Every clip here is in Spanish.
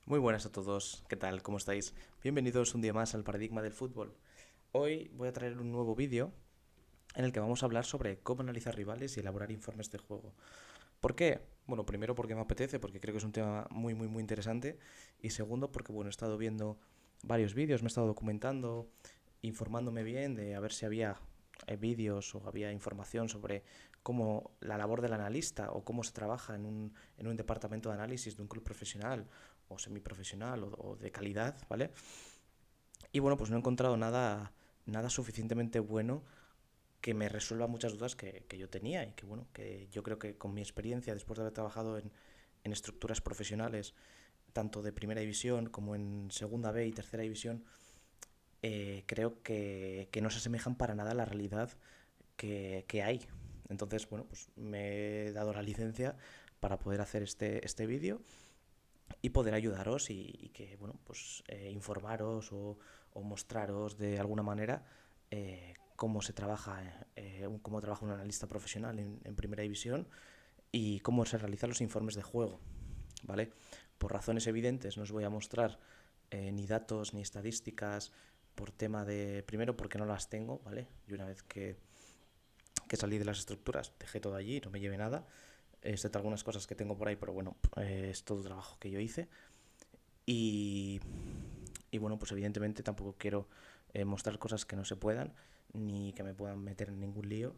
Muy buenas a todos, ¿qué tal? ¿Cómo estáis? Bienvenidos un día más al Paradigma del Fútbol. Hoy voy a traer un nuevo vídeo en el que vamos a hablar sobre cómo analizar rivales y elaborar informes de juego. ¿Por qué? Bueno, primero porque me apetece, porque creo que es un tema muy interesante. Y segundo porque, bueno, he estado viendo varios vídeos, me he estado documentando, informándome bien de a ver si había vídeos o había información sobre cómo la labor del analista o cómo se trabaja en un departamento de análisis de un club profesional o semiprofesional o de calidad, ¿vale? Y bueno, pues no he encontrado nada suficientemente bueno que me resuelva muchas dudas que yo tenía y que bueno, que yo creo que con mi experiencia después de haber trabajado en estructuras profesionales, tanto de primera división como en segunda B y tercera división, creo que no se asemejan para nada a la realidad que hay. Entonces, bueno, pues me he dado la licencia para poder hacer este vídeo y poder ayudaros y que, bueno, pues informaros o mostraros de alguna manera cómo trabaja un analista profesional en primera división y cómo se realizan los informes de juego, ¿vale? Por razones evidentes no os voy a mostrar ni datos ni estadísticas por tema de, primero porque no las tengo, ¿vale? Y una vez que salí de las estructuras dejé todo allí, no me llevé nada, excepto algunas cosas que tengo por ahí, pero bueno, es todo trabajo que yo hice. Y, y bueno, pues evidentemente tampoco quiero mostrar cosas que no se puedan, ni que me puedan meter en ningún lío.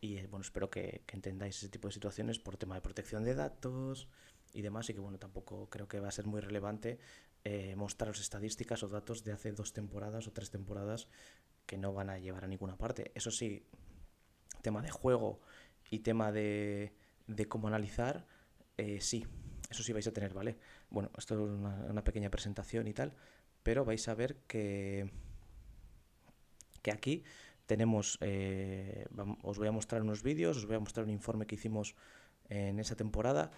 Y bueno, espero que entendáis ese tipo de situaciones por tema de protección de datos y demás. Y que bueno, tampoco creo que va a ser muy relevante mostraros estadísticas o datos de hace 2 temporadas o 3 temporadas que no van a llevar a ninguna parte. Eso sí, tema de juego y tema de cómo analizar, sí, eso sí vais a tener, ¿vale? Bueno, esto es una pequeña presentación y tal, pero vais a ver que aquí tenemos, os voy a mostrar unos vídeos, os voy a mostrar un informe que hicimos en esa temporada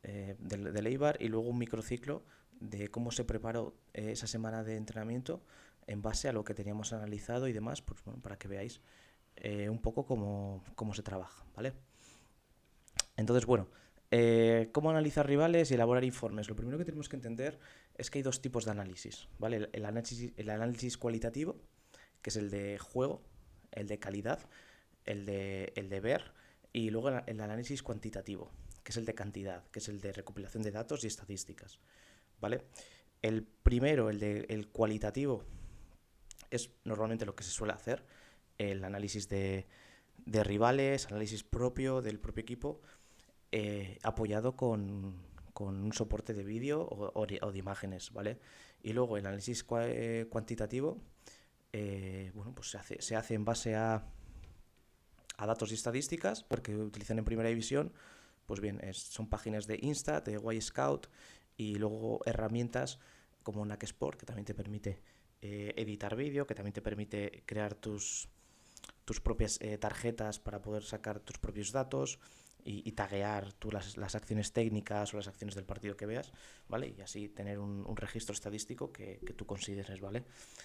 del Eibar y luego un microciclo de cómo se preparó esa semana de entrenamiento en base a lo que teníamos analizado y demás, pues bueno, para que veáis un poco cómo se trabaja, ¿vale? Entonces, bueno, ¿cómo analizar rivales y elaborar informes? Lo primero que tenemos que entender es que hay dos tipos de análisis, ¿vale? El análisis cualitativo, que es el de juego, el de calidad, el de ver, y luego el análisis cuantitativo, que es el de cantidad, que es el de recopilación de datos y estadísticas, ¿vale? El primero, el cualitativo, es normalmente lo que se suele hacer, el análisis de rivales, análisis propio del propio equipo, apoyado con un soporte de vídeo o de imágenes, ¿vale? Y luego el análisis cuantitativo, bueno, pues se hace en base a datos y estadísticas, porque utilizan en primera división, pues bien, son páginas de Instat, de Y-Scout y luego herramientas como Sport, que también te permite editar vídeo, que también te permite crear tus propias tarjetas para poder sacar tus propios datos y taguear tú las acciones técnicas o las acciones del partido que veas, ¿vale? Y así tener un registro estadístico que tú consideres, ¿vale?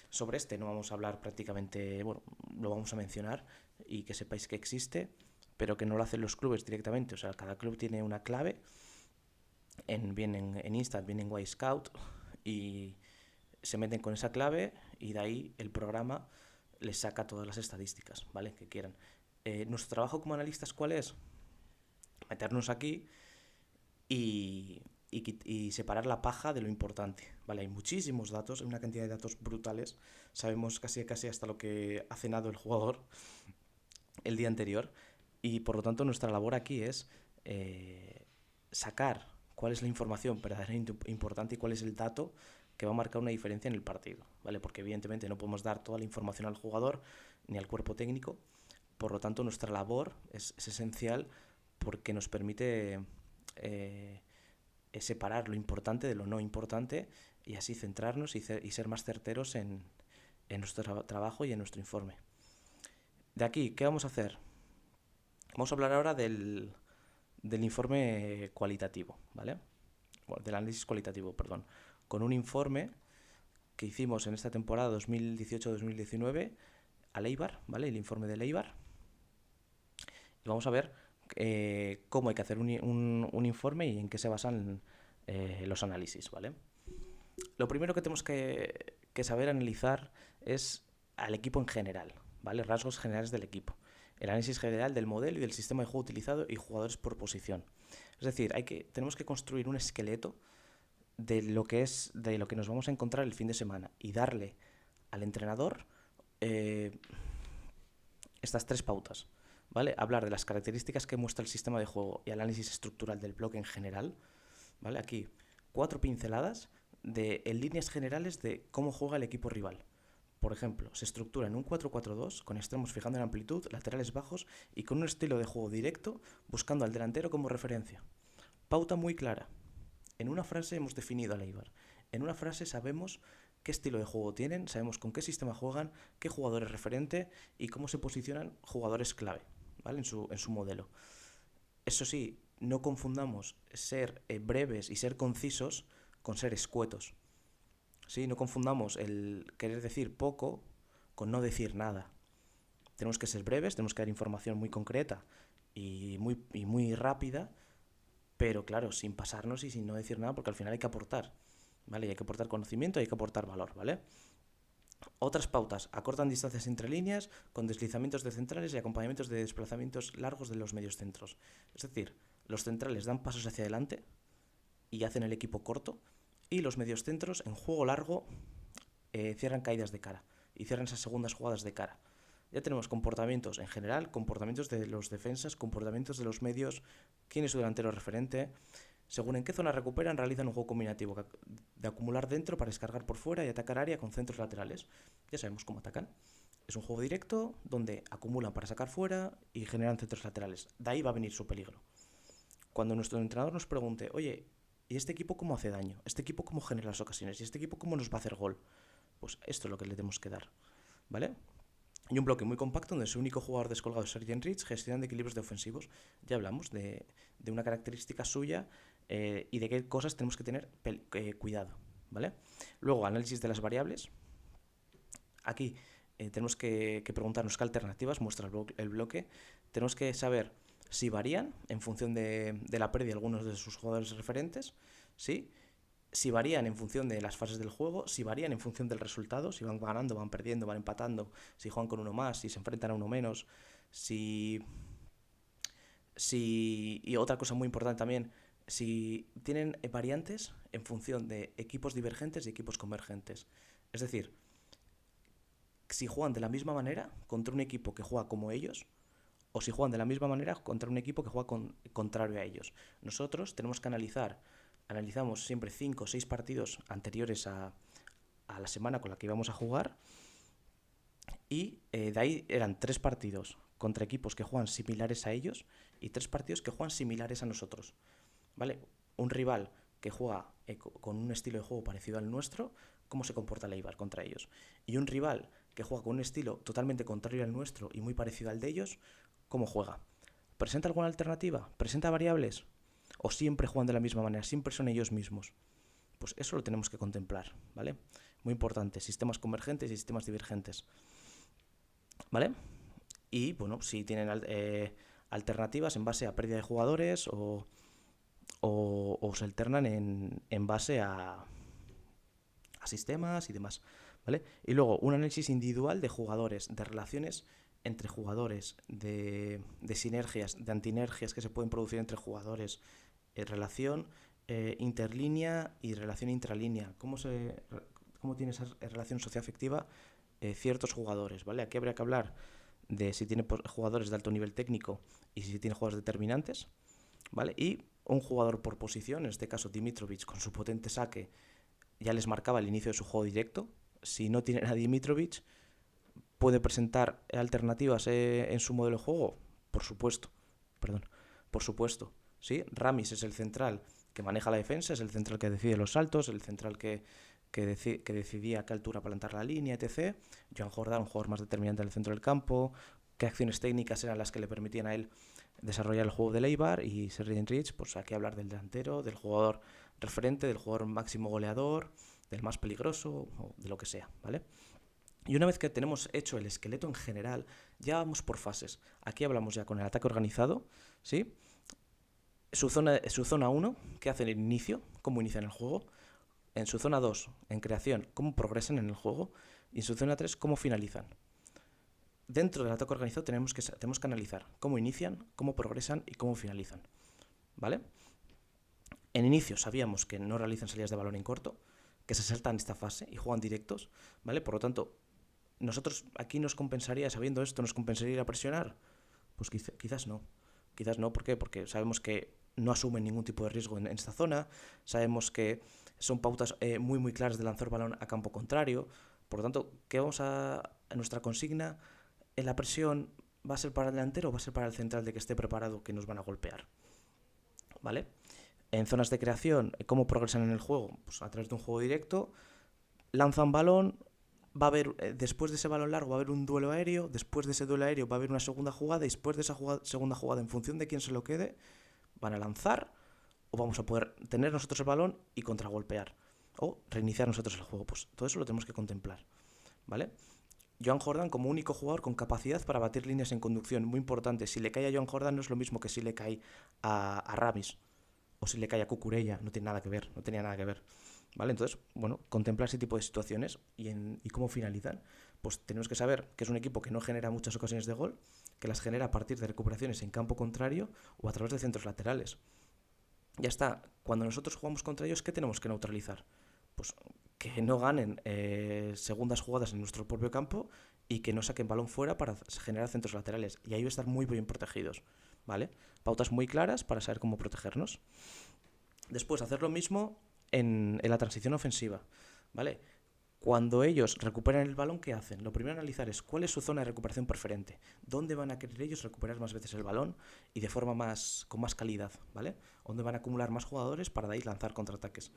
Sobre este no vamos a hablar prácticamente, bueno, lo vamos a mencionar y que sepáis que existe, pero que no lo hacen los clubes directamente, o sea, cada club tiene una clave, bien en Instant, bien en Y-Scout, y se meten con esa clave y de ahí el programa les saca todas las estadísticas, ¿vale? Que quieran. Nuestro trabajo como analistas, ¿cuál es? Meternos aquí y separar la paja de lo importante, ¿vale? Hay muchísimos datos, hay una cantidad de datos brutales, sabemos casi hasta lo que ha cenado el jugador el día anterior y por lo tanto nuestra labor aquí es sacar cuál es la información verdaderamente importante y cuál es el dato que va a marcar una diferencia en el partido, ¿vale? Porque evidentemente no podemos dar toda la información al jugador ni al cuerpo técnico, por lo tanto nuestra labor es esencial porque nos permite separar lo importante de lo no importante y así centrarnos y ser más certeros en nuestro trabajo y en nuestro informe. De aquí, ¿qué vamos a hacer? Vamos a hablar ahora del informe cualitativo, ¿vale? Bueno, del análisis cualitativo, perdón. Con un informe que hicimos en esta temporada 2018-2019 al Eibar, ¿vale? El informe del Eibar. Y vamos a ver cómo hay que hacer un informe y en qué se basan los análisis, ¿vale? Lo primero que tenemos que saber analizar es al equipo en general, ¿vale? Rasgos generales del equipo. El análisis general del modelo y del sistema de juego utilizado y jugadores por posición. Es decir, tenemos que construir un esqueleto de lo que nos vamos a encontrar el fin de semana y darle al entrenador eh, estas tres pautas, ¿vale? Hablar de las características que muestra el sistema de juego y análisis estructural del bloque en general, ¿vale? Aquí, 4 pinceladas en líneas generales de cómo juega el equipo rival. Por ejemplo, se estructura en un 4-4-2 con extremos fijando en amplitud, laterales bajos y con un estilo de juego directo buscando al delantero como referencia. Pauta muy clara. En una frase hemos definido al Eibar. En una frase sabemos qué estilo de juego tienen, sabemos con qué sistema juegan, qué jugador es referente y cómo se posicionan jugadores clave, ¿vale? En su modelo. Eso sí, no confundamos ser breves y ser concisos con ser escuetos. ¿Sí? No confundamos el querer decir poco con no decir nada. Tenemos que ser breves, tenemos que dar información muy concreta y muy rápida, pero claro, sin pasarnos y sin no decir nada, porque al final hay que aportar, ¿vale? Y hay que aportar conocimiento y hay que aportar valor, ¿vale? Otras pautas: acortan distancias entre líneas con deslizamientos de centrales y acompañamientos de desplazamientos largos de los medios centros. Es decir, los centrales dan pasos hacia adelante y hacen el equipo corto, y los medios centros en juego largo cierran caídas de cara y cierran esas segundas jugadas de cara. Ya tenemos comportamientos en general, comportamientos de los defensas, comportamientos de los medios, quién es su delantero referente. Según en qué zona recuperan, realizan un juego combinativo de acumular dentro para descargar por fuera y atacar área con centros laterales. Ya sabemos cómo atacan. Es un juego directo donde acumulan para sacar fuera y generan centros laterales. De ahí va a venir su peligro. Cuando nuestro entrenador nos pregunte, oye, ¿y este equipo cómo hace daño? ¿Este equipo cómo genera las ocasiones? ¿Y este equipo cómo nos va a hacer gol? Pues esto es lo que le tenemos que dar, ¿vale? Y un bloque muy compacto donde su único jugador descolgado es Sergeant Rich, gestionando equilibrios defensivos. Ya hablamos de una característica suya y de qué cosas tenemos que tener cuidado, ¿vale? Luego, análisis de las variables. Aquí tenemos que preguntarnos qué alternativas muestra el bloque. Tenemos que saber si varían en función de la pérdida de algunos de sus jugadores referentes, ¿sí? Si varían en función de las fases del juego, si varían en función del resultado, si van ganando, van perdiendo, van empatando, si juegan con uno más, si se enfrentan a uno menos, y otra cosa muy importante también, si tienen variantes en función de equipos divergentes y equipos convergentes. Es decir, si juegan de la misma manera contra un equipo que juega como ellos, o si juegan de la misma manera contra un equipo que juega contrario a ellos. Nosotros tenemos que analizamos siempre 5 o 6 partidos anteriores a la semana con la que íbamos a jugar, y de ahí eran 3 partidos contra equipos que juegan similares a ellos y 3 partidos que juegan similares a nosotros, ¿vale? Un rival que juega con un estilo de juego parecido al nuestro, cómo se comporta el Eibar contra ellos. Y un rival que juega con un estilo totalmente contrario al nuestro y muy parecido al de ellos, cómo juega. ¿Presenta alguna alternativa? ¿Presenta variables? ¿O siempre juegan de la misma manera? ¿Siempre son ellos mismos? Pues eso lo tenemos que contemplar, ¿vale? Muy importante, sistemas convergentes y sistemas divergentes, ¿vale? Y, bueno, si tienen alternativas en base a pérdida de jugadores o se alternan en base a sistemas y demás, ¿vale? Y luego un análisis individual de jugadores, de relaciones entre jugadores, de sinergias, de antinergias que se pueden producir entre jugadores, relación interlínea y relación intralínea, cómo tiene esa relación socioafectiva ciertos jugadores, ¿vale? Aquí habría que hablar de si tiene jugadores de alto nivel técnico y si tiene jugadores determinantes, ¿vale? Y un jugador por posición, en este caso Dimitrovic, con su potente saque, ya les marcaba el inicio de su juego directo. Si no tienen a Dimitrovic, ¿puede presentar alternativas en su modelo de juego? Por supuesto, perdón, por supuesto, ¿sí? Ramis es el central que maneja la defensa, es el central que decide los saltos, el central que decidía a qué altura plantar la línea, etc. Joan Jordán, un jugador más determinante en el centro del campo, qué acciones técnicas eran las que le permitían a él desarrollar el juego de Eibar. Y Sergi Enrich, pues aquí hablar del delantero, del jugador referente, del jugador máximo goleador, del más peligroso, o de lo que sea, ¿vale? Y una vez que tenemos hecho el esqueleto en general, ya vamos por fases. Aquí hablamos ya con el ataque organizado, ¿sí? Su zona 1, que hace el inicio, cómo inician el juego. en su zona 2, en creación, cómo progresan en el juego, y en su zona 3, cómo finalizan. Dentro del ataque organizado tenemos que analizar cómo inician, cómo progresan y cómo finalizan. ¿Vale? En inicio sabíamos que no realizan salidas de balón en corto, que se saltan esta fase y juegan directos, ¿vale? Por lo tanto, nosotros aquí nos compensaría, sabiendo esto, nos compensaría ir a presionar. Pues quizás no. Quizás no, ¿por qué? Porque sabemos que no asumen ningún tipo de riesgo en esta zona, sabemos que son pautas muy muy claras de lanzar balón a campo contrario. Por lo tanto, ¿qué vamos a nuestra consigna? En la presión, ¿va a ser para el delantero o va a ser para el central de que esté preparado que nos van a golpear? ¿Vale? En zonas de creación, ¿cómo progresan en el juego? Pues a través de un juego directo, lanzan balón, va a haber, después de ese balón largo va a haber un duelo aéreo, después de ese duelo aéreo va a haber una segunda jugada, y después de esa segunda jugada, en función de quién se lo quede, van a lanzar, o vamos a poder tener nosotros el balón y contragolpear, o reiniciar nosotros el juego. Pues todo eso lo tenemos que contemplar, ¿vale? Joan Jordan como único jugador con capacidad para batir líneas en conducción, muy importante. Si le cae a Joan Jordan no es lo mismo que si le cae a Ramis o si le cae a Cucurella, no tiene nada que ver, no tenía nada que ver. ¿Vale? Entonces, bueno, contemplar ese tipo de situaciones y cómo finalizan. Pues tenemos que saber que es un equipo que no genera muchas ocasiones de gol, que las genera a partir de recuperaciones en campo contrario o a través de centros laterales. Ya está, cuando nosotros jugamos contra ellos, ¿qué tenemos que neutralizar? Pues que no ganen segundas jugadas en nuestro propio campo y que no saquen balón fuera para generar centros laterales. Y ahí va a estar muy bien protegidos, ¿vale? Pautas muy claras para saber cómo protegernos. Después, hacer lo mismo en la transición ofensiva, ¿vale? Cuando ellos recuperan el balón, ¿qué hacen? Lo primero a analizar es cuál es su zona de recuperación preferente. ¿Dónde van a querer ellos recuperar más veces el balón y de forma con más calidad, ¿vale? ¿Dónde van a acumular más jugadores para de ahí lanzar contraataques?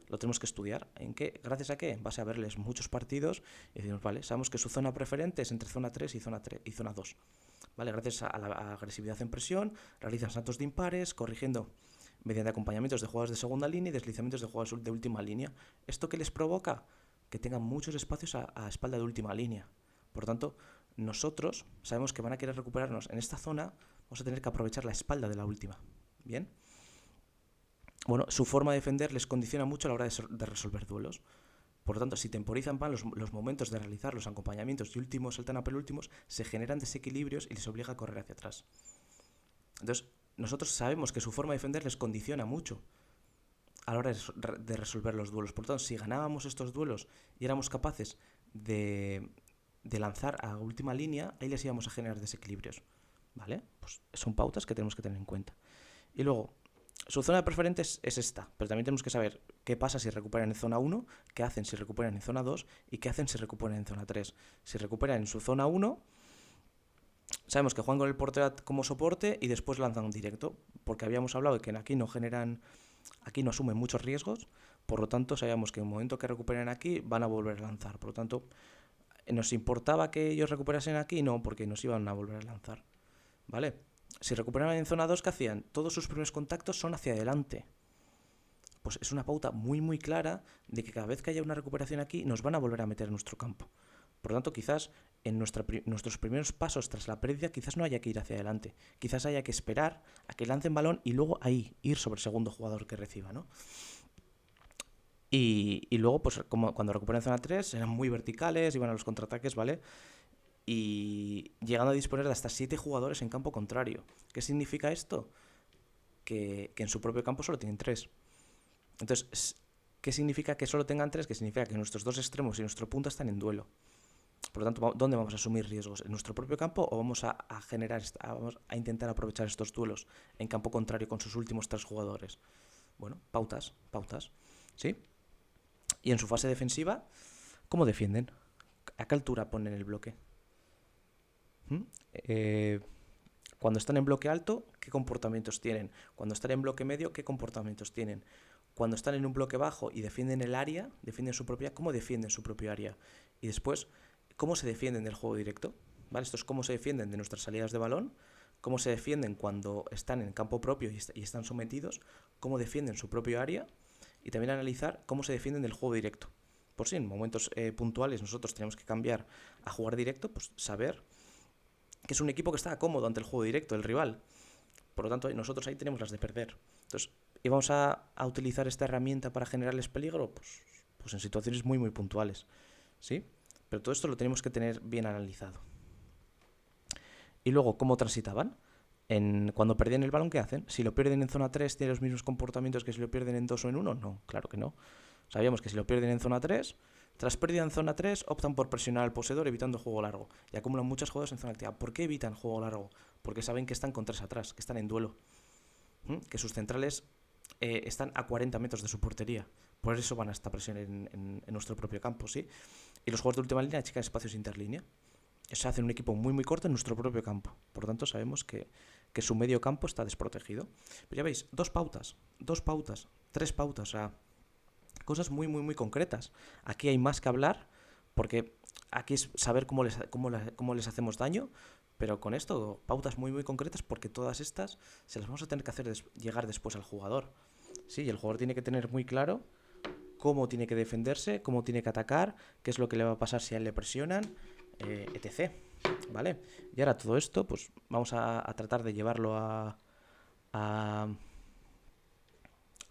Lo tenemos que estudiar. ¿En qué? ¿Gracias a qué? En base a verles muchos partidos y decimos, vale, sabemos que su zona preferente es entre zona 3 y zona 2. ¿Vale? Gracias a la agresividad en presión, realizan saltos de impares, corrigiendo mediante acompañamientos de jugadores de segunda línea y deslizamientos de jugadores de última línea. ¿Esto qué les provoca? Que tengan muchos espacios a espalda de última línea. Por lo tanto, nosotros sabemos que van a querer recuperarnos en esta zona, vamos a tener que aprovechar la espalda de la última. ¿Bien? Bueno, su forma de defender les condiciona mucho a la hora de resolver duelos. Por lo tanto, si temporizan mal los momentos de realizar los acompañamientos y últimos saltan a penúltimos, se generan desequilibrios y les obliga a correr hacia atrás. Entonces, nosotros sabemos que su forma de defender les condiciona mucho a la hora de resolver los duelos. Por lo tanto, si ganábamos estos duelos y éramos capaces de lanzar a última línea, ahí les íbamos a generar desequilibrios. ¿Vale? Pues son pautas que tenemos que tener en cuenta. Y luego, su zona de preferentes es esta, pero también tenemos que saber qué pasa si recuperan en zona 1, qué hacen si recuperan en zona 2 y qué hacen si recuperan en zona 3. Si recuperan en su zona 1, sabemos que juegan con el portero como soporte y después lanzan un directo, porque habíamos hablado de que aquí no asumen muchos riesgos, por lo tanto sabíamos que en el momento que recuperen aquí van a volver a lanzar. Por lo tanto, ¿nos importaba que ellos recuperasen aquí? No, porque nos iban a volver a lanzar. ¿Vale? Si recuperaban en zona 2, ¿qué hacían? Todos sus primeros contactos son hacia adelante. Pues es una pauta muy muy clara de que cada vez que haya una recuperación aquí nos van a volver a meter en nuestro campo. Por lo tanto, quizás en nuestros primeros pasos tras la pérdida quizás no haya que ir hacia adelante. Quizás haya que esperar a que lancen balón y luego ahí ir sobre el segundo jugador que reciba, ¿no? Y luego, pues como cuando recuperan zona 3, eran muy verticales, iban a los contraataques, ¿vale? Y llegando a disponer de hasta 7 jugadores en campo contrario. ¿Qué significa esto? Que en su propio campo solo tienen 3. Entonces, ¿qué significa que solo tengan 3? Que significa que nuestros dos extremos y nuestro punta están en duelo. Por lo tanto, ¿dónde vamos a asumir riesgos? ¿En nuestro propio campo o vamos a vamos a intentar aprovechar estos duelos en campo contrario con sus últimos 3 jugadores? Bueno, pautas. ¿Sí? Y en su fase defensiva, ¿cómo defienden? ¿A qué altura ponen el bloque? Cuando están en bloque alto, ¿qué comportamientos tienen? Cuando están en bloque medio, ¿qué comportamientos tienen? Cuando están en un bloque bajo y defienden el área, defienden su propia, ¿cómo defienden su propio área? Y después, ¿cómo se defienden del juego directo? ¿Vale? Esto es cómo se defienden de nuestras salidas de balón, cómo se defienden cuando están en campo propio y están sometidos, cómo defienden su propio área y también analizar cómo se defienden del juego directo. Por si en momentos puntuales nosotros tenemos que cambiar a jugar directo, pues saber que es un equipo que está cómodo ante el juego directo, el rival. Por lo tanto, nosotros ahí tenemos las de perder. Entonces, ¿y vamos a utilizar esta herramienta para generarles peligro? Pues Pues en situaciones muy, muy puntuales, ¿sí? Pero todo esto lo tenemos que tener bien analizado. Y luego, ¿cómo transitaban? Cuando perdían el balón, ¿qué hacen? Si lo pierden en zona 3, ¿tienen los mismos comportamientos que si lo pierden en 2 o en 1? No, claro que no. Sabíamos que si lo pierden en zona 3, tras pérdida en zona 3, optan por presionar al poseedor evitando juego largo. Y acumulan muchas jugadas en zona activa. ¿Por qué evitan juego largo? Porque saben que están con 3 atrás, que están en duelo. Que sus centrales están a 40 metros de su portería. Por eso van a esta presión en nuestro propio campo, ¿sí? Y los jugadores de última línea achican espacios interlínea. Eso hace un equipo muy muy corto en nuestro propio campo. Por lo tanto, sabemos que su medio campo está desprotegido. Pero ya veis, dos pautas, 3 pautas, o sea, cosas muy muy muy concretas. Aquí hay más que hablar, porque aquí es saber cómo les hacemos daño, pero con esto, pautas muy muy concretas, porque todas estas se las vamos a tener que hacer llegar después al jugador. Sí, y el jugador tiene que tener muy claro cómo tiene que defenderse, cómo tiene que atacar, qué es lo que le va a pasar si a él le presionan, etc. ¿Vale? Y ahora todo esto, pues vamos a tratar de llevarlo a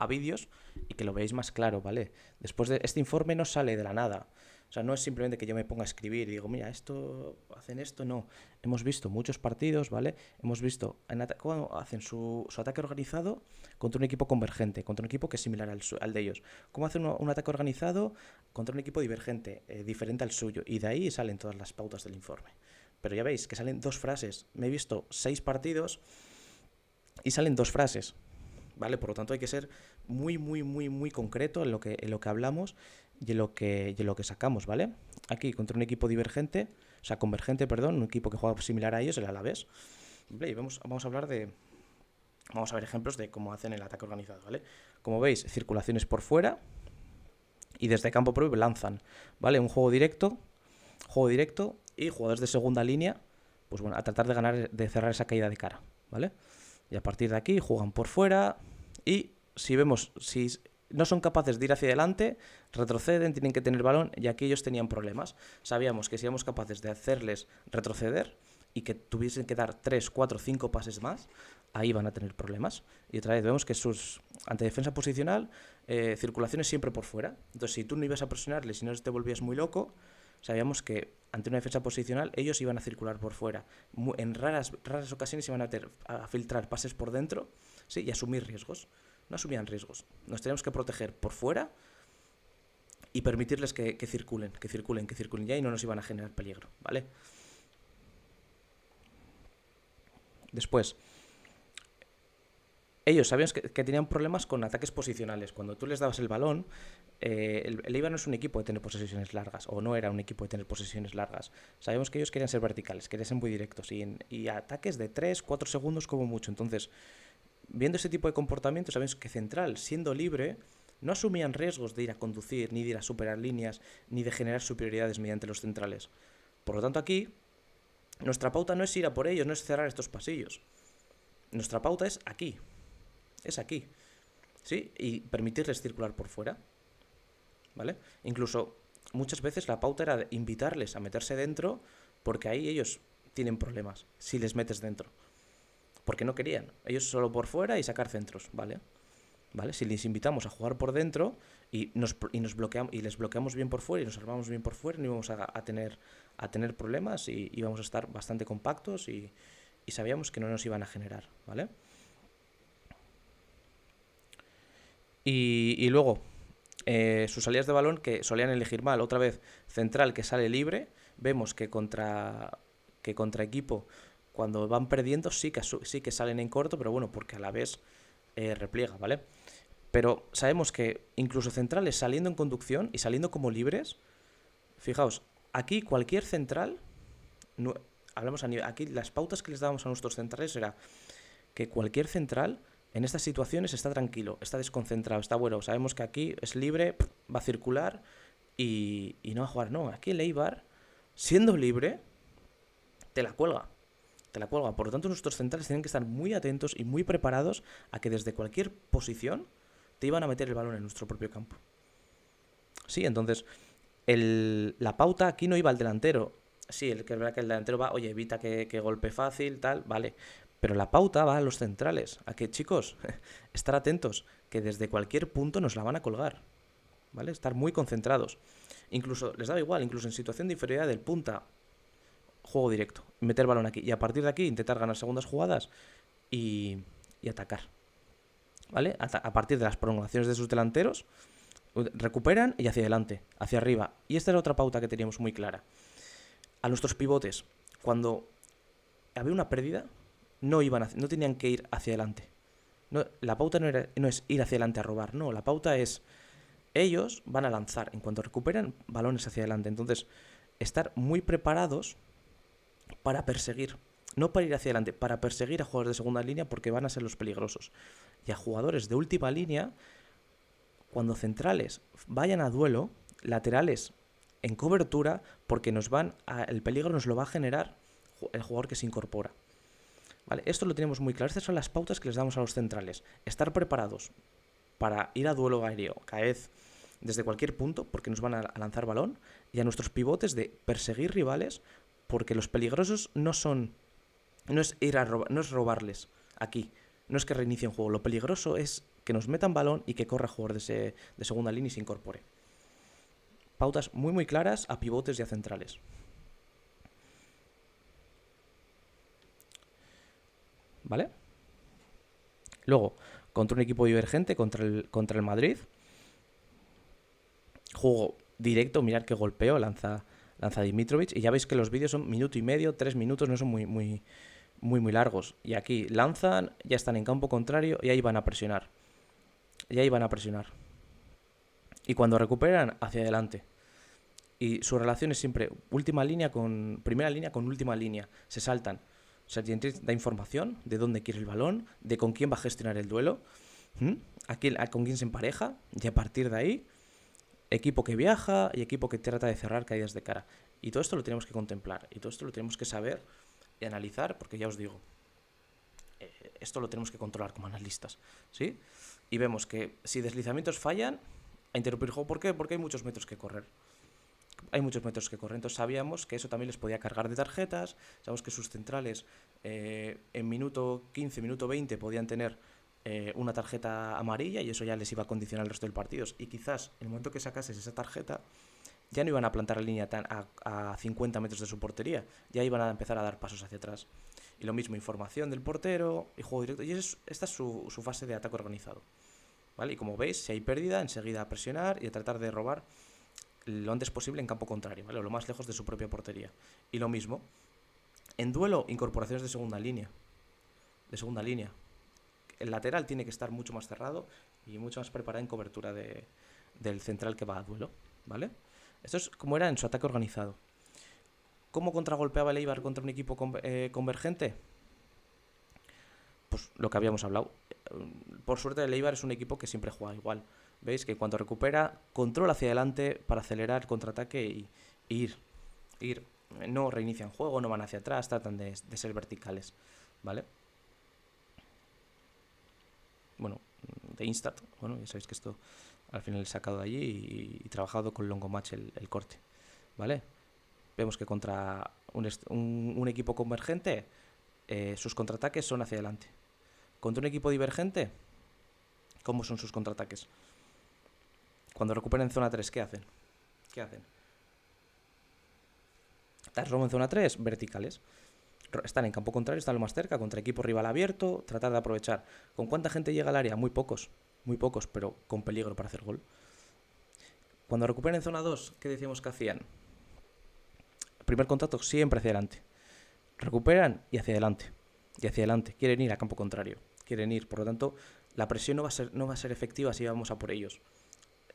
vídeos y que lo veáis más claro, ¿vale? Después de este informe no sale de la nada. O sea, no es simplemente que yo me ponga a escribir y digo, mira, esto, hacen esto, no. Hemos visto muchos partidos, ¿vale? Hemos visto cómo hacen su ataque organizado contra un equipo convergente, contra un equipo que es similar al de ellos. Cómo hacen un ataque organizado contra un equipo divergente, diferente al suyo. Y de ahí salen todas las pautas del informe. Pero ya veis que salen 2 frases. Me he visto 6 partidos y salen 2 frases. ¿Vale? Por lo tanto hay que ser muy, muy, muy, muy concreto en lo que hablamos y en lo que sacamos, ¿vale? Aquí contra un equipo divergente, o sea, convergente, perdón, un equipo que juega similar a ellos, el Alavés. ¿Vale? Y vamos a ver ejemplos de cómo hacen el ataque organizado, ¿vale? Como veis, circulaciones por fuera y desde campo propio lanzan, ¿vale? Un juego directo y jugadores de segunda línea, pues bueno, a tratar de cerrar esa caída de cara, ¿vale? Y a partir de aquí juegan por fuera y si no son capaces de ir hacia adelante, retroceden, tienen que tener el balón y aquí ellos tenían problemas. Sabíamos que si éramos capaces de hacerles retroceder y que tuviesen que dar 3, 4, 5 pases más, ahí van a tener problemas. Y otra vez vemos que ante defensa posicional, circulaciones siempre por fuera. Entonces si tú no ibas a presionarles, si no te volvías muy loco, sabíamos que ante una defensa posicional ellos iban a circular por fuera. En raras ocasiones iban a filtrar pases por dentro, ¿sí? Y asumir riesgos. No asumían riesgos. Nos teníamos que proteger por fuera y permitirles que circulen. Ya y no nos iban a generar peligro, ¿vale? Después, ellos sabían que tenían problemas con ataques posicionales. Cuando tú les dabas el balón, el Eibar no es un equipo de tener posesiones largas, o no era un equipo de tener posesiones largas. Sabemos que ellos querían ser verticales, querían ser muy directos, y ataques de 3, 4 segundos como mucho. Entonces, viendo ese tipo de comportamiento, sabemos que Central, siendo libre, no asumían riesgos de ir a conducir, ni de ir a superar líneas, ni de generar superioridades mediante los centrales. Por lo tanto, aquí, nuestra pauta no es ir a por ellos, no es cerrar estos pasillos. Nuestra pauta es aquí. Es aquí. ¿Sí? Y permitirles circular por fuera. ¿Vale? Incluso muchas veces la pauta era invitarles a meterse dentro porque ahí ellos tienen problemas si les metes dentro. Porque no querían. Ellos solo por fuera y sacar centros, ¿vale? ¿Vale? Si les invitamos a jugar por dentro y les bloqueamos bien por fuera y nos armamos bien por fuera, no íbamos a tener problemas y íbamos a estar bastante compactos y sabíamos que no nos iban a generar, ¿vale? Y luego, sus salidas de balón que solían elegir mal. Otra vez, central que sale libre. Vemos que contra equipo, cuando van perdiendo, sí que salen en corto, pero bueno, porque a la vez repliega, ¿vale? Pero sabemos que incluso centrales saliendo en conducción y saliendo como libres, fijaos, aquí cualquier central, aquí las pautas que les dábamos a nuestros centrales era que cualquier central en estas situaciones está tranquilo, está desconcentrado, está bueno. Sabemos que aquí es libre, va a circular y no va a jugar. No, aquí el Eibar, siendo libre, te la cuelga. Por lo tanto, nuestros centrales tienen que estar muy atentos y muy preparados a que desde cualquier posición te iban a meter el balón en nuestro propio campo. Sí, entonces, la pauta aquí no iba al delantero. Sí, es verdad que el delantero va, oye, evita que golpe fácil, tal, vale. Pero la pauta va a los centrales. A que, chicos, estar atentos, que desde cualquier punto nos la van a colgar. ¿vale? Estar muy concentrados. Incluso, les daba igual, incluso en situación de inferioridad del punta, juego directo, meter balón aquí. Y a partir de aquí intentar ganar segundas jugadas y atacar, ¿vale? A partir de las prolongaciones de sus delanteros, recuperan y hacia adelante, hacia arriba. Y esta era otra pauta que teníamos muy clara. A nuestros pivotes, cuando había una pérdida, no tenían que ir hacia adelante. No, la pauta no es ir hacia adelante a robar, no, la pauta es ellos van a lanzar, en cuanto recuperan, balones hacia adelante. Entonces, estar muy preparados para perseguir, no para ir hacia adelante, para perseguir a jugadores de segunda línea porque van a ser los peligrosos. Y a jugadores de última línea, cuando centrales vayan a duelo, laterales en cobertura, porque el peligro nos lo va a generar el jugador que se incorpora. ¿Vale? Esto lo tenemos muy claro. Estas son las pautas que les damos a los centrales. Estar preparados para ir a duelo aéreo cada vez desde cualquier punto, porque nos van a lanzar balón, y a nuestros pivotes de perseguir rivales, porque los peligrosos no es ir a robar, no es robarles aquí, no es que reinicien juego. Lo peligroso es que nos metan balón y que corra jugador de segunda línea y se incorpore. Pautas muy muy claras a pivotes y a centrales. ¿Vale? Luego, contra un equipo divergente, contra el Madrid, juego directo, mirad qué golpeo lanza Dimitrovic, y ya veis que los vídeos son minuto y medio, 3 minutos, no son muy largos. Y aquí lanzan, ya están en campo contrario y ahí van a presionar. Y cuando recuperan, hacia adelante. Y su relación es siempre primera línea con última línea. Se saltan. O sea, da información de dónde quiere el balón, de con quién va a gestionar el duelo, con quién se empareja, y a partir de ahí, equipo que viaja y equipo que trata de cerrar caídas de cara. Y todo esto lo tenemos que contemplar, y todo esto lo tenemos que saber y analizar, porque ya os digo, esto lo tenemos que controlar como analistas, ¿sí? Y vemos que si deslizamientos fallan, a interrumpir el juego. ¿Por qué? Porque hay muchos metros que correr. Entonces sabíamos que eso también les podía cargar de tarjetas. Sabemos que sus centrales en minuto 15, minuto 20 podían tener una tarjeta amarilla, y eso ya les iba a condicionar el resto del partido. Y quizás en el momento que sacases esa tarjeta ya no iban a plantar la línea a 50 metros de su portería, ya iban a empezar a dar pasos hacia atrás. Y lo mismo, información del portero y juego directo. Y esta es su fase de ataque organizado, ¿vale? Y como veis, si hay pérdida, enseguida a presionar y a tratar de robar lo antes posible en campo contrario, ¿vale? O lo más lejos de su propia portería. Y lo mismo, en duelo, incorporaciones de segunda línea. El lateral tiene que estar mucho más cerrado y mucho más preparado en cobertura del central que va a duelo, ¿vale? Esto es como era en su ataque organizado. ¿Cómo contragolpeaba el Eibar contra un equipo convergente? Pues lo que habíamos hablado. Por suerte el Eibar es un equipo que siempre juega igual. ¿Veis? Que cuando recupera, controla hacia adelante para acelerar el contraataque y ir. No reinician juego, no van hacia atrás, tratan de ser verticales, ¿vale? Bueno, de Instat, bueno, ya sabéis que esto al final he sacado de allí y trabajado con Longomatch el corte, ¿vale? Vemos que contra un equipo convergente, sus contraataques son hacia adelante. Contra un equipo divergente, ¿cómo son sus contraataques? Cuando recuperan en zona 3, ¿qué hacen? Las robo en zona 3, verticales. Están en campo contrario, están lo más cerca, contra equipo rival abierto, tratar de aprovechar. ¿Con cuánta gente llega al área? Muy pocos, pero con peligro para hacer gol. Cuando recuperan en zona 2, ¿qué decíamos que hacían? Primer contacto siempre hacia adelante. Recuperan y hacia adelante. Quieren ir a campo contrario. Por lo tanto, la presión no va a ser efectiva si vamos a por ellos.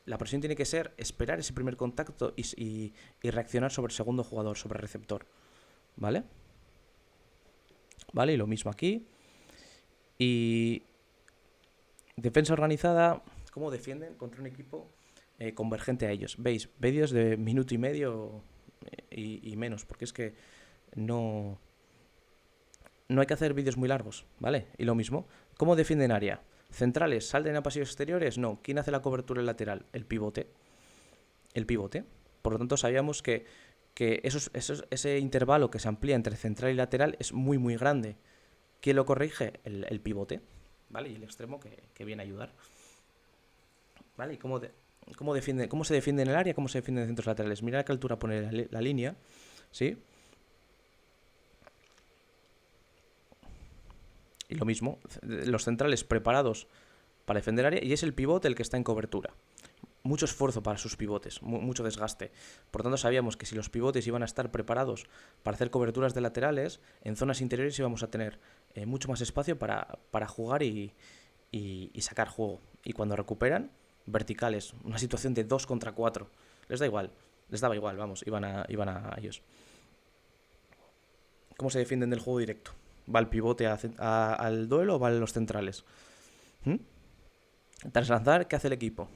La presión tiene que ser esperar ese primer contacto y reaccionar sobre el segundo jugador, sobre el receptor. ¿Vale? Y lo mismo aquí. Y defensa organizada, ¿cómo defienden contra un equipo convergente a ellos? ¿Veis? Vídeos de minuto y medio y menos, porque es que no hay que hacer vídeos muy largos, ¿vale? Y lo mismo, ¿cómo defienden área? ¿Centrales salten a pasillos exteriores? No. ¿Quién hace la cobertura lateral? El pivote. Por lo tanto, sabíamos que ese intervalo que se amplía entre central y lateral es muy, muy grande. ¿Quién lo corrige? El pivote, ¿vale? Y el extremo que viene a ayudar. ¿Vale? ¿Y cómo se defiende en el área, cómo se defiende en centros laterales. Mira a qué altura pone la línea, ¿sí? Y lo mismo, los centrales preparados para defender área y es el pivote el que está en cobertura. Mucho esfuerzo para sus pivotes, mucho desgaste. Por tanto, sabíamos que si los pivotes iban a estar preparados para hacer coberturas de laterales, en zonas interiores íbamos a tener mucho más espacio para jugar y sacar juego. Y cuando recuperan, verticales, una situación de 2 contra 4. Les da igual, les daba igual, vamos, iban a ellos. ¿Cómo se defienden del juego directo? ¿Va el pivote al duelo o van los centrales? Tras lanzar, ¿qué hace el equipo?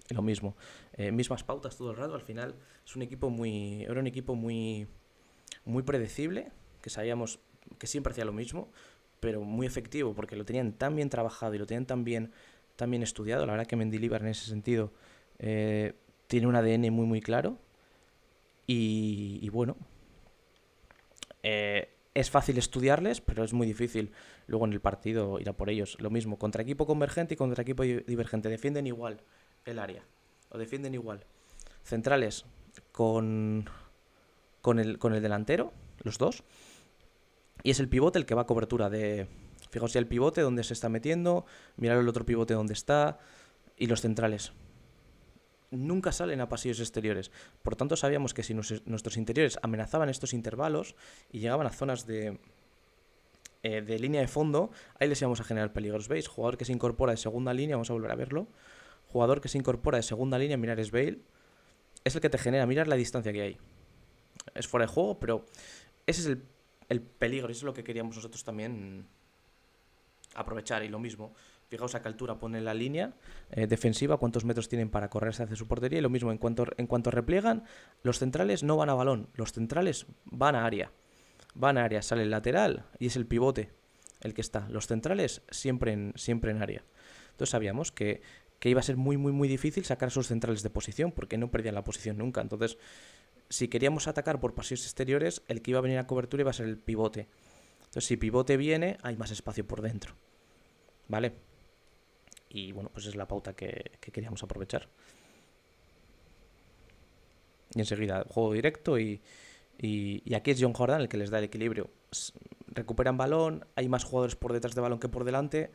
Lo mismo. Mismas pautas todo el rato. Al final era un equipo muy predecible, que sabíamos que siempre hacía lo mismo, pero muy efectivo porque lo tenían tan bien trabajado y lo tenían tan bien estudiado. La verdad que Mendilibar en ese sentido tiene un ADN muy claro y bueno, es fácil estudiarles, pero es muy difícil luego en el partido ir a por ellos. Lo mismo, contra equipo convergente y contra equipo divergente. Defienden igual el área, o defienden igual. Centrales con el delantero, los dos, y es el pivote el que va a cobertura de... Fijaos ya el pivote donde se está metiendo, mirar el otro pivote donde está, y los centrales nunca salen a pasillos exteriores. Por tanto, sabíamos que si nuestros interiores amenazaban estos intervalos y llegaban a zonas de línea de fondo, ahí les íbamos a generar peligros. ¿Veis? Jugador que se incorpora de segunda línea, vamos a volver a verlo. Jugador que se incorpora de segunda línea, mirar es Bale, es el que te genera, mirar la distancia que hay. Es fuera de juego, pero ese es el peligro, eso es lo que queríamos nosotros también aprovechar. Y lo mismo, fijaos a qué altura pone la línea defensiva, cuántos metros tienen para correrse hacia su portería. Y lo mismo, en cuanto repliegan, los centrales no van a balón, los centrales van a área. Van a área, sale el lateral y es el pivote el que está. Los centrales siempre en área. Entonces sabíamos que iba a ser muy difícil sacar a sus centrales de posición porque no perdían la posición nunca. Entonces, si queríamos atacar por pasillos exteriores, el que iba a venir a cobertura iba a ser el pivote. Entonces, si pivote viene, hay más espacio por dentro. ¿Vale? Y bueno, pues es la pauta que queríamos aprovechar. Y enseguida, juego directo y aquí es John Jordan el que les da el equilibrio. Recuperan balón, hay más jugadores por detrás de balón que por delante.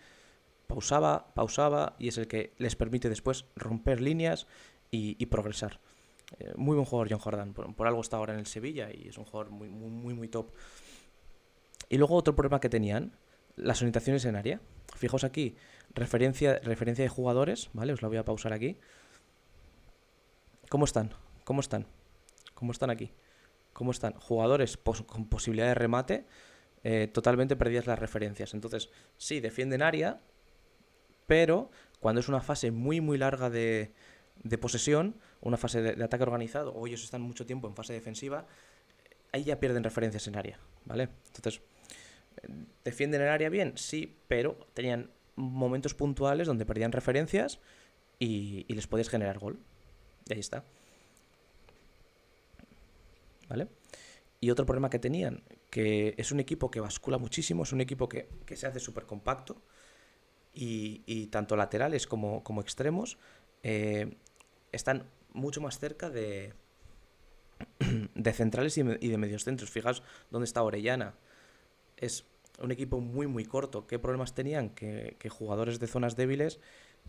Pausaba y es el que les permite después romper líneas y progresar. Muy buen jugador John Jordan, por algo está ahora en el Sevilla y es un jugador muy top. Y luego otro problema que tenían, las orientaciones en área. Fijaos aquí, referencia de jugadores, ¿vale? Os la voy a pausar aquí. ¿Cómo están aquí? ¿Cómo están? Jugadores con posibilidad de remate, totalmente perdidas las referencias. Entonces, sí, defienden área, pero cuando es una fase muy larga de posesión, una fase de ataque organizado, o ellos están mucho tiempo en fase defensiva, ahí ya pierden referencias en área, ¿vale? Entonces, ¿defienden en área bien? Sí, pero tenían momentos puntuales donde perdían referencias y les podías generar gol. Y ahí está. ¿Vale? Y otro problema que tenían, que es un equipo que bascula muchísimo, es un equipo que se hace súper compacto y tanto laterales como extremos están mucho más cerca de centrales y de medios centros. Fijaos dónde está Orellana. Es un equipo muy corto. ¿Qué problemas tenían? Que jugadores de zonas débiles,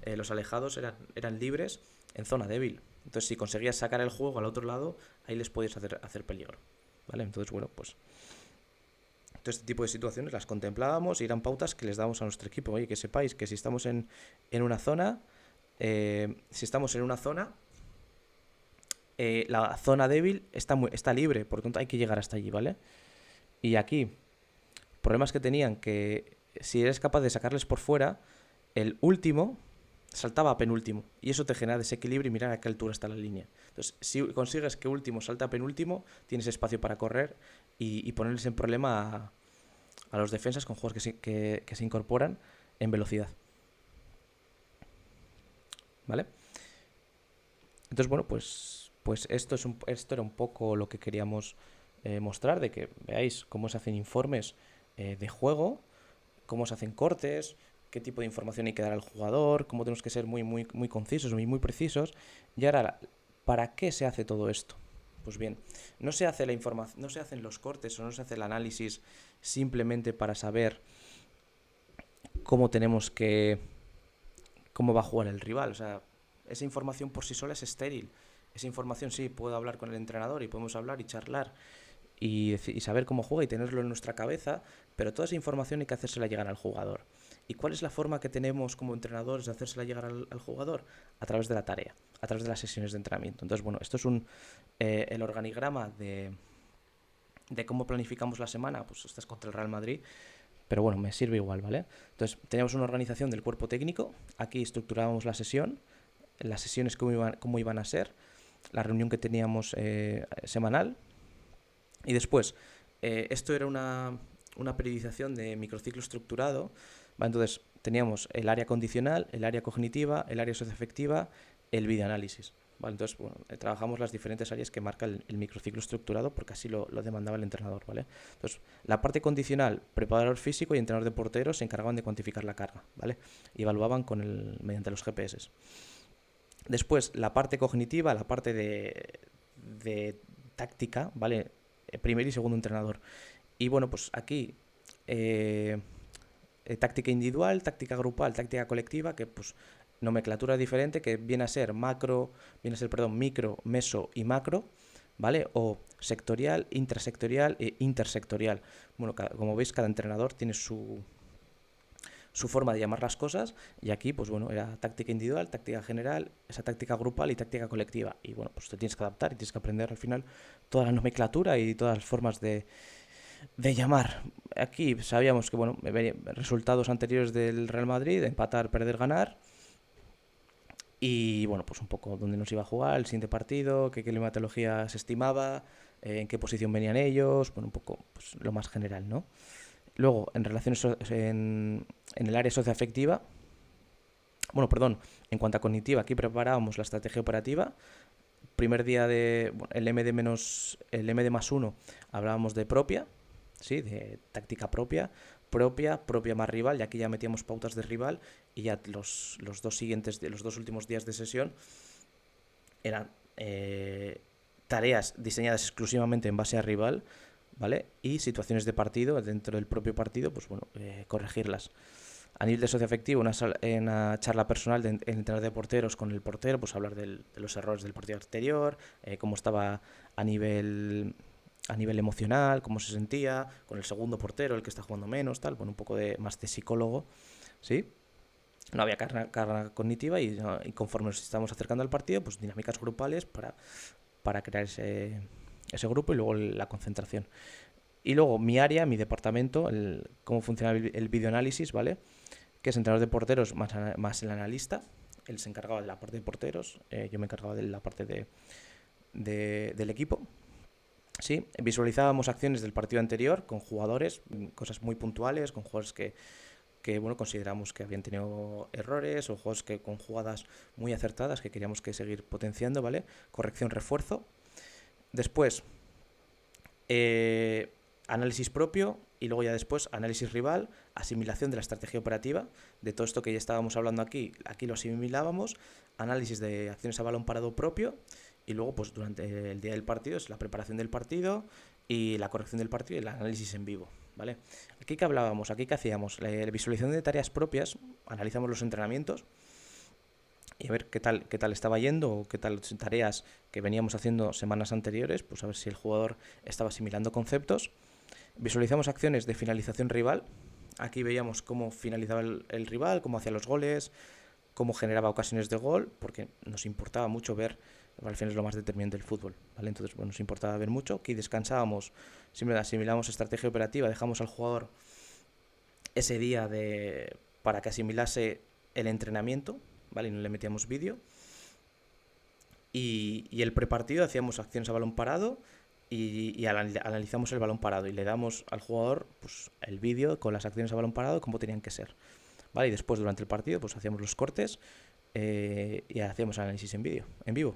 los alejados eran libres en zona débil. Entonces, si conseguías sacar el juego al otro lado, ahí les podías hacer peligro. ¿Vale? Entonces, bueno, pues todo este tipo de situaciones las contemplábamos y eran pautas que les dábamos a nuestro equipo. Oye, que sepáis que si estamos en una zona, la zona débil está libre, por lo tanto hay que llegar hasta allí, ¿vale? Y aquí, problemas que tenían, que si eres capaz de sacarles por fuera, el último saltaba a penúltimo y eso te genera desequilibrio y mirar a qué altura está la línea. Entonces, si consigues que último salta a penúltimo, tienes espacio para correr y ponerles en problema a los defensas con juegos que se incorporan en velocidad. ¿Vale? Entonces, bueno, pues esto era un poco lo que queríamos mostrar, de que veáis cómo se hacen informes de juego, cómo se hacen cortes, qué tipo de información hay que dar al jugador, cómo tenemos que ser muy concisos, muy precisos. Y ahora, ¿para qué se hace todo esto? Pues bien, no se hace no se hacen los cortes o no se hace el análisis simplemente para saber cómo cómo va a jugar el rival. O sea, esa información por sí sola es estéril. Esa información sí, puedo hablar con el entrenador y podemos hablar y charlar y saber cómo juega y tenerlo en nuestra cabeza, pero toda esa información hay que hacérsela llegar al jugador. ¿Y cuál es la forma que tenemos como entrenadores de hacérsela llegar al jugador? A través de la tarea, a través de las sesiones de entrenamiento. Entonces, bueno, esto es el organigrama de cómo planificamos la semana. Pues estás contra el Real Madrid, pero bueno, me sirve igual, ¿vale? Entonces, teníamos una organización del cuerpo técnico. Aquí estructurábamos la sesión, las sesiones cómo iban a ser, la reunión que teníamos semanal. Y después, esto era una periodización de microciclo estructurado. ¿Vale? Entonces, teníamos el área condicional, el área cognitiva, el área socioafectiva, el videoanálisis. ¿Vale? Entonces, bueno, trabajamos las diferentes áreas que marca el microciclo estructurado porque así lo demandaba el entrenador. ¿Vale? Entonces, la parte condicional, preparador físico y entrenador de porteros se encargaban de cuantificar la carga, ¿vale? Y evaluaban mediante los GPS. Después, la parte cognitiva, la parte de táctica, ¿vale? Primer y segundo entrenador. Y bueno, pues aquí táctica individual, táctica grupal, táctica colectiva, que pues nomenclatura diferente, que viene a ser micro, meso y macro, ¿vale? O sectorial, intrasectorial e intersectorial. Bueno, como veis, cada entrenador tiene su forma de llamar las cosas, y aquí, pues bueno, era táctica individual, táctica general, esa táctica grupal y táctica colectiva. Y bueno, pues te tienes que adaptar y tienes que aprender al final toda la nomenclatura y todas las formas de llamar. Aquí sabíamos que, bueno, resultados anteriores del Real Madrid, empatar, perder, ganar. Y bueno, pues un poco dónde nos iba a jugar el siguiente partido, qué climatología se estimaba, en qué posición venían ellos, bueno, un poco pues, lo más general, ¿no? Luego, en el área socioafectiva, bueno, perdón, en cuanto a cognitiva, aquí preparábamos la estrategia operativa. Primer día el MD más uno, hablábamos de propia, ¿sí? De táctica propia más rival, y aquí ya metíamos pautas de rival, y ya los dos últimos días de sesión eran tareas diseñadas exclusivamente en base a rival, ¿vale? Y situaciones de partido, dentro del propio partido, pues bueno, corregirlas. A nivel de socioafectivo, una charla personal de entrenador de porteros con el portero, pues hablar de los errores del partido anterior, cómo estaba a nivel emocional, cómo se sentía, con el segundo portero, el que está jugando menos, tal, bueno, un poco más de psicólogo, ¿sí? No había carga cognitiva y conforme nos estábamos acercando al partido, pues dinámicas grupales para crear ese grupo y luego la concentración. Y luego mi área, mi departamento, cómo funciona el videoanálisis, ¿vale? Que es entrenador de porteros más el analista. Él se encargaba de la parte de porteros, yo me encargaba de la parte del equipo. Sí, visualizábamos acciones del partido anterior con jugadores, cosas muy puntuales, con jugadores que bueno, consideramos que habían tenido errores, o juegos con jugadas muy acertadas que queríamos seguir potenciando, ¿vale? Corrección, refuerzo. Después, análisis propio, y luego ya después análisis rival, asimilación de la estrategia operativa, de todo esto que ya estábamos hablando aquí lo asimilábamos, análisis de acciones a balón parado propio, y luego pues durante el día del partido es la preparación del partido y la corrección del partido y el análisis en vivo, ¿vale? Aquí que hablábamos, aquí que hacíamos, la visualización de tareas propias, analizamos los entrenamientos y a ver qué tal estaba yendo, o qué tal tareas que veníamos haciendo semanas anteriores, pues a ver si el jugador estaba asimilando conceptos. Visualizamos acciones de finalización rival. Aquí veíamos cómo finalizaba el rival, cómo hacía los goles, cómo generaba ocasiones de gol, porque nos importaba mucho ver, al final es lo más determinante del fútbol, ¿vale? Entonces, bueno, nos importaba ver mucho. Aquí descansábamos, siempre asimilamos estrategia operativa, dejamos al jugador ese día para que asimilase el entrenamiento, ¿vale? Y no le metíamos vídeo. Y el prepartido hacíamos acciones a balón parado y analizamos el balón parado y le damos al jugador pues, el vídeo con las acciones a balón parado cómo tenían que ser, ¿vale? Y después durante el partido pues hacíamos los cortes y hacíamos análisis en vivo.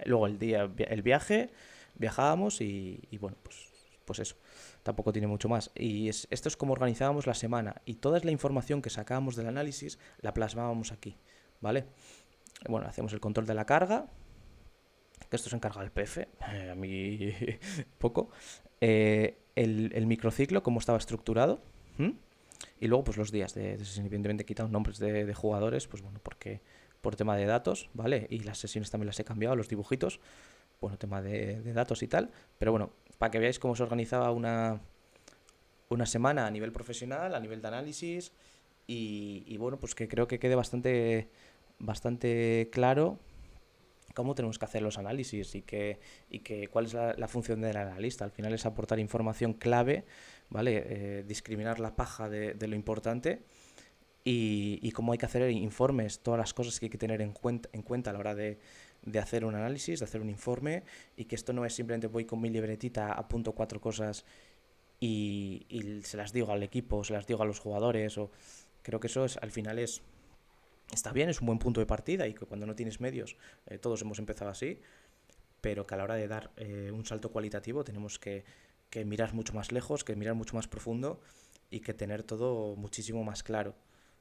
Luego el viaje, viajábamos y bueno, pues pues eso, tampoco tiene mucho más. Y esto es como organizábamos la semana y toda la información que sacábamos del análisis la plasmábamos aquí, ¿vale? Bueno, hacíamos el control de la carga, que esto se encarga el PF, a mí poco. El microciclo, cómo estaba estructurado. ¿Mm? Y luego, pues los días, evidentemente he quitado nombres de jugadores, pues bueno, porque por tema de datos, ¿vale? Y las sesiones también las he cambiado, los dibujitos, bueno, tema de datos y tal. Pero bueno, para que veáis cómo se organizaba una semana a nivel profesional, a nivel de análisis, y bueno, pues que creo que quede bastante claro cómo tenemos que hacer los análisis y que cuál es la función del analista. Al final es aportar información clave, ¿vale? Discriminar la paja de lo importante y cómo hay que hacer informes, todas las cosas que hay que tener en cuenta a la hora de hacer un análisis, de hacer un informe, y que esto no es simplemente voy con mi libretita, apunto 4 cosas y se las digo al equipo, se las digo a los jugadores. Creo que eso al final está bien, es un buen punto de partida y que cuando no tienes medios, todos hemos empezado así, pero que a la hora de dar un salto cualitativo tenemos que mirar mucho más lejos, que mirar mucho más profundo y que tener todo muchísimo más claro.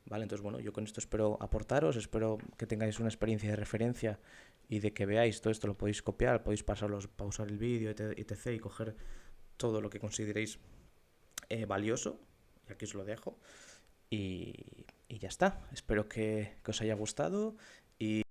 ¿Vale? Entonces, bueno, yo con esto espero aportaros, espero que tengáis una experiencia de referencia y de que veáis todo esto, lo podéis copiar, podéis pausar el vídeo, etc. y coger todo lo que consideréis valioso, y aquí os lo dejo. Y ya está, espero que os haya gustado y